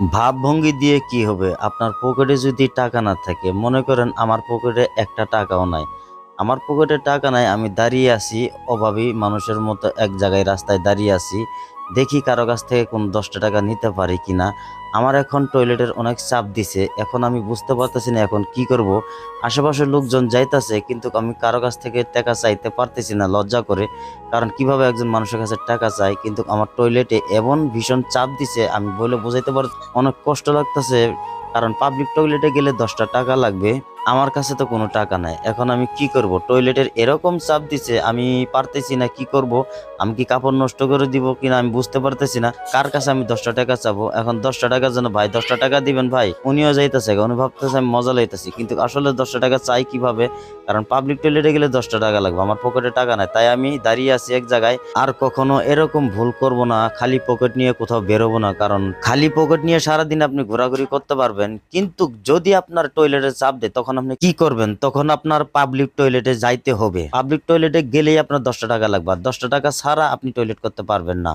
ভাবভঙ্গি দিয়ে কি হবে? আপনার পকেটে যদি টাকা না থাকে, মনে করেন আমার পকেটে একটা টাকাও নাই। আমার পকেটে টাকা নাই, আমি দাঁড়িয়ে আছি অভাবী মানুষের মতো এক জায়গায় রাস্তায় দাঁড়িয়ে আছি। দেখি কারো কাছ থেকে কোনো ৳১০ নিতে পারি কিনা। আমার এখন টয়লেটের অনেক চাপ দিছে। এখন আমি বুঝতে পারতেছি না এখন কি করব? আশেপাশের লোকজন যাইতাছে কিন্তু আমি কারো কাছ থেকে টাকা চাইতে পারতেছি না লজ্জা করে। কারণ কিভাবে একজন মানুষের কাছে টাকা চাই? কিন্তু আমার টয়লেটে এমন ভীষণ চাপ দিছে আমি বলে বোঝাইতে অনেক কষ্ট লাগতেছে। কারণ পাবলিক টয়লেটে গেলে ৳১০ লাগবে। আমার কাছে তো কোনো টাকা নাই। এখন আমি কি করব? টয়লেটের এরকম চাপ দিছে আমি পারতেছি না কি করব? আমি কি কাপড় নষ্ট করে দিব কিনা আমি বুঝতে পারতেছি না। কার কাছে আমি ৳১০ চাবো? এখন ৳১০ জন্য ভাই ৳১০ দিবেন ভাই? উনিও যাইতেছে উনি ভাবতেছে আমি মজা লইতেছি। কিন্তু আসলে ৳১০ চাই কিভাবে? কারণ পাবলিক টয়লেটে গেলে ৳১০ লাগবে। আমার পকেটে টাকা নাই। তাই আমি দাঁড়িয়ে আছি এক জায়গায়। আর কখনো এরকম ভুল করব না। খালি পকেট নিয়ে কোথাও বেরোবো না। কারণ খালি পকেট নিয়ে সারাদিন আপনি ঘোরাঘুরি করতে পারবেন। কিন্তু যদি আপনার টয়লেটে চাপ দেয় তখন আপনি কি করবেন? তখন আপনার পাবলিক টয়লেটে যাইতে হবে। পাবলিক টয়লেটে গেলেই আপনার ৳১০ লাগবে। আর ৳১০ ছাড়া আপনি টয়লেট করতে পারবেন না।